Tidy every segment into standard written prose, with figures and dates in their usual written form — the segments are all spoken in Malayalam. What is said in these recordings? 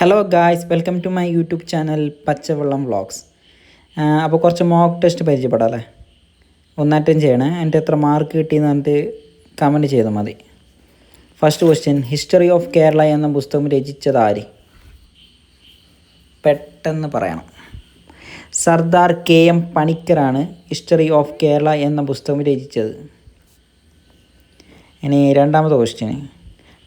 Hello guys, welcome to my YouTube channel Pachavellam vlogs. അപ്പോൾ കുറച്ച് മോക്ക് ടെസ്റ്റ് പരിചയപ്പെടാം അല്ലേ. ഒന്നാറ്റം ചെയ്യണേ. എൻ്റെ എത്ര മാർക്ക് കിട്ടിയെന്ന് പറഞ്ഞിട്ട് കമൻറ്റ് ചെയ്താൽ മതി. First question, history of Kerala എന്ന പുസ്തകം രചിച്ചത് ആര്? പെട്ടെന്ന് പറയണം. സർദാർ KM പണിക്കറാണ് ഹിസ്റ്ററി ഓഫ് കേരള എന്ന പുസ്തകം രചിച്ചത്. ഇനി രണ്ടാമത്തെ ക്വസ്റ്റ്യൻ,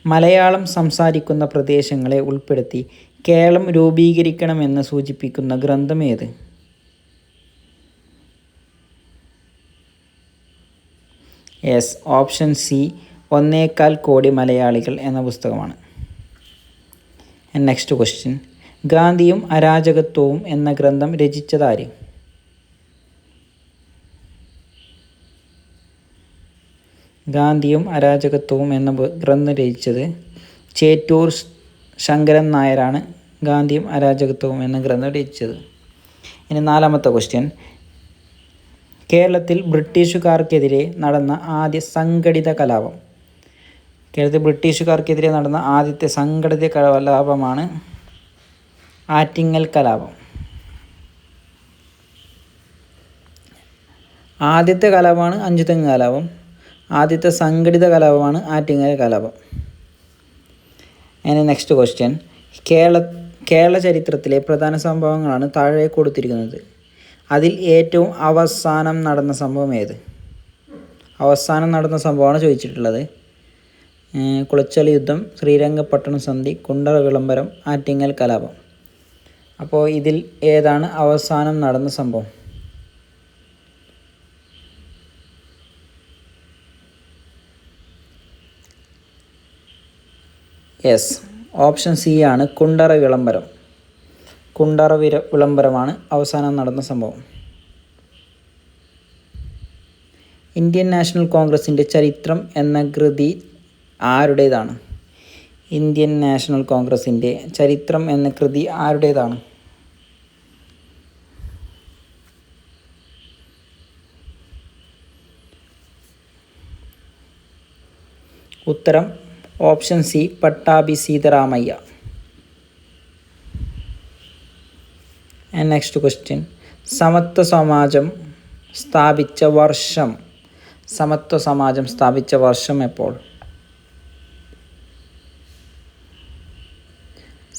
മലയാളം സംസാരിക്കുന്ന പ്രദേശങ്ങളെ ഉൾപ്പെടുത്തി കേരളം രൂപീകരിക്കണമെന്ന് സൂചിപ്പിക്കുന്ന ഗ്രന്ഥം ഏത്? യെസ്, ഓപ്ഷൻ സി, 1.25 കോടി മലയാളികൾ എന്ന പുസ്തകമാണ്. നെക്സ്റ്റ് ക്വസ്റ്റ്യൻ, ഗാന്ധിയും അരാജകത്വവും എന്ന ഗ്രന്ഥം രചിച്ചതാര്? ഗാന്ധിയും അരാജകത്വവും എന്ന ഗ്രന്ഥം രചിച്ചത് ചേറ്റൂർ ശങ്കരൻ നായരാണ്. ഗാന്ധിയും അരാജകത്വവും എന്ന ഗ്രന്ഥം രചിച്ചത്. ഇനി നാലാമത്തെ ക്വസ്റ്റ്യൻ, കേരളത്തിൽ ബ്രിട്ടീഷുകാർക്കെതിരെ നടന്ന ആദ്യ സംഘടിത കലാപം. കേരളത്തിൽ ബ്രിട്ടീഷുകാർക്കെതിരെ നടന്ന ആദ്യത്തെ സംഘടിത കലാപമാണ് ആറ്റിങ്ങൽ കലാപം. ആദ്യത്തെ കലാപമാണ് അഞ്ചുതെങ്ങ് കലാപം. ആദ്യത്തെ സംഘടിത കലാപമാണ് ആറ്റിങ്ങൽ കലാപം. ഇനി നെക്സ്റ്റ് ക്വസ്റ്റ്യൻ, കേരള ചരിത്രത്തിലെ പ്രധാന സംഭവങ്ങളാണ് താഴെ കൊടുത്തിരിക്കുന്നത്. അതിൽ ഏറ്റവും അവസാനം നടന്ന സംഭവം ഏത്? അവസാനം നടന്ന സംഭവമാണ് ചോദിച്ചിട്ടുള്ളത്. കുളച്ചൽ യുദ്ധം, ശ്രീരംഗപട്ടണം സന്ധി, കുണ്ടറ വിളംബരം, ആറ്റിങ്ങൽ കലാപം. അപ്പോൾ ഇതിൽ ഏതാണ് അവസാനം നടന്ന സംഭവം? യെസ്, ഓപ്ഷൻ സി ആണ് കുണ്ടറ വിളംബരം. കുണ്ടറ വിളംബരമാണ് അവസാനം നടന്ന സംഭവം. ഇന്ത്യൻ നാഷണൽ കോൺഗ്രസിൻ്റെ ചരിത്രം എന്ന കൃതി ആരുടേതാണ്? ഇന്ത്യൻ നാഷണൽ കോൺഗ്രസിൻ്റെ ചരിത്രം എന്ന കൃതി ആരുടേതാണ്? ഉത്തരം option C, Pattabhi Sitaramayya. Next question, Samathwa Samajam സ്ഥാപിച്ച വർഷം. സമത്വ സമാജം സ്ഥാപിച്ച വർഷം എപ്പോൾ?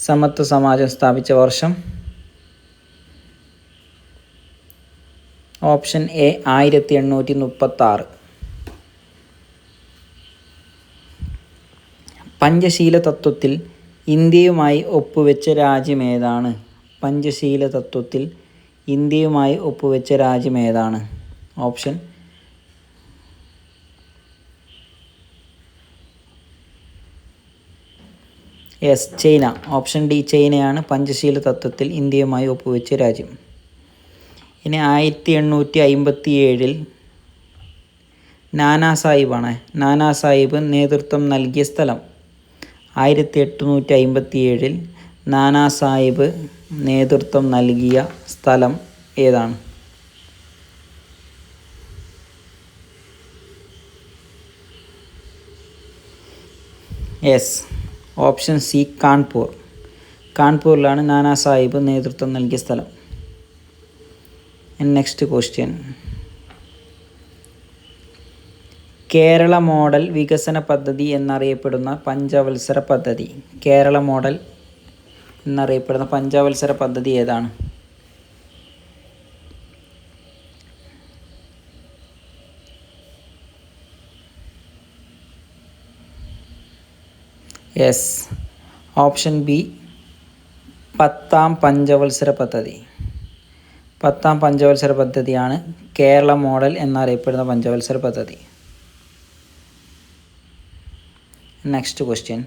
സമത്വ സമാജം സ്ഥാപിച്ച വർഷം ഓപ്ഷൻ എ, 1836. പഞ്ചശീല തത്വത്തിൽ ഇന്ത്യയുമായി ഒപ്പുവെച്ച രാജ്യം ഏതാണ്? പഞ്ചശീല തത്വത്തിൽ ഇന്ത്യയുമായി ഒപ്പുവെച്ച രാജ്യം ഏതാണ്? Option yes, China. Option D, ചൈനയാണ് പഞ്ചശീല തത്വത്തിൽ ഇന്ത്യയുമായി ഒപ്പുവെച്ച രാജ്യം. ഇനി 1857 നാനാ സാഹിബാണ്. നാനാ സാഹിബ് നേതൃത്വം നൽകിയ സ്ഥലം. 1857 നാനാ സാഹിബ് നേതൃത്വം നൽകിയ സ്ഥലം ഏതാണ്? Yes, option C, Kanpur. കാൺപൂരിലാണ് നാനാ സാഹിബ് നേതൃത്വം നൽകിയ സ്ഥലം. നെക്സ്റ്റ് ക്വസ്റ്റ്യൻ, കേരള മോഡൽ വികസന പദ്ധതി എന്നറിയപ്പെടുന്ന പഞ്ചവത്സര പദ്ധതി. കേരള മോഡൽ എന്നറിയപ്പെടുന്ന പഞ്ചവത്സര പദ്ധതി ഏതാണ്? യെസ്, ഓപ്ഷൻ ബി, 10ാം പഞ്ചവത്സര പദ്ധതി. 10ാം പഞ്ചവത്സര പദ്ധതിയാണ് കേരള മോഡൽ എന്നറിയപ്പെടുന്ന പഞ്ചവത്സര പദ്ധതി. നെക്സ്റ്റ് ക്വസ്റ്റ്യൻ,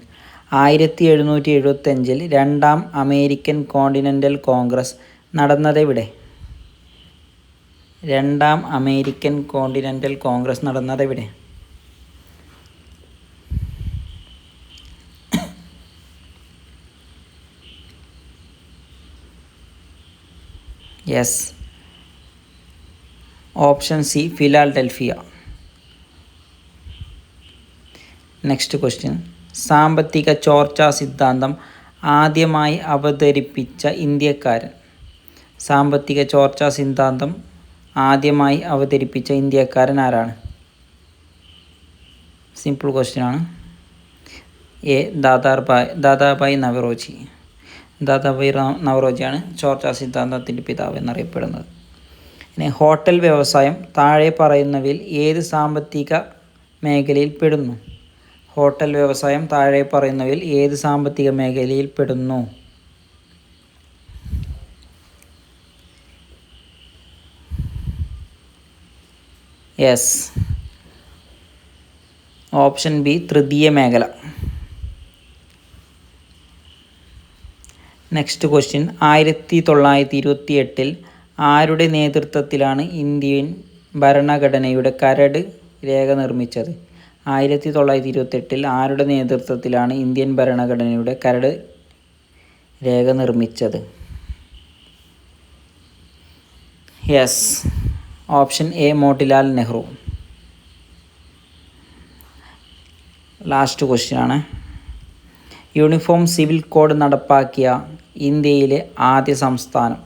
1775 രണ്ടാം അമേരിക്കൻ കോണ്ടിനെൻ്റൽ കോൺഗ്രസ് നടന്നതെവിടെ? രണ്ടാം അമേരിക്കൻ കോണ്ടിനെൻ്റൽ കോൺഗ്രസ് നടന്നതെവിടെ? Yes, option C, Philadelphia. Next question, സാമ്പത്തിക ചോർച്ചാ സിദ്ധാന്തം ആദ്യമായി അവതരിപ്പിച്ച ഇന്ത്യക്കാരൻ. സാമ്പത്തിക ചോർച്ചാ സിദ്ധാന്തം ആദ്യമായി അവതരിപ്പിച്ച ഇന്ത്യക്കാരൻ ആരാണ്? സിമ്പിൾ ക്വസ്റ്റ്യനാണ്. എ. ദാദാഭായ് നവറോജി. ദാദാഭായ് നവറോജിയാണ് ചോർച്ചാ സിദ്ധാന്തത്തിൻ്റെ പിതാവ് എന്നറിയപ്പെടുന്നത്. പിന്നെ ഹോട്ടൽ വ്യവസായം താഴെ പറയുന്നവയിൽ ഏത് സാമ്പത്തിക മേഖലയിൽ പെടുന്നു? ഹോട്ടൽ വ്യവസായം താഴെ പറയുന്നവയിൽ ഏത് സാമ്പത്തിക മേഖലയിൽ പെടുന്നു? യെസ്, ഓപ്ഷൻ ബി, തൃതീയ മേഖല. Next question. 1928 ആരുടെ നേതൃത്വത്തിലാണ് ഇന്ത്യൻ ഭരണഘടനയുടെ കരട് രേഖ നിർമ്മിച്ചത്? 1928 ആരുടെ നേതൃത്വത്തിലാണ് ഇന്ത്യൻ ഭരണഘടനയുടെ കരട് രേഖ നിർമ്മിച്ചത്? Yes, option A, Motilal Nehru. Last question ആണ്. യൂണിഫോം സിവിൽ കോഡ് നടപ്പാക്കിയ ഇന്ത്യയിലെ ആദ്യ സംസ്ഥാനം.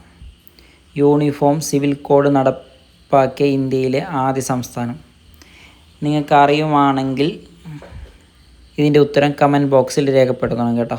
യൂണിഫോം സിവിൽ കോഡ് നടപ്പാക്കിയ ഇന്ത്യയിലെ ആദ്യ സംസ്ഥാനം. നിങ്ങൾക്ക് അറിയുവാണെങ്കിൽ ഇതിൻ്റെ ഉത്തരം കമൻറ്റ് ബോക്സിൽ രേഖപ്പെടുത്തണം കേട്ടോ.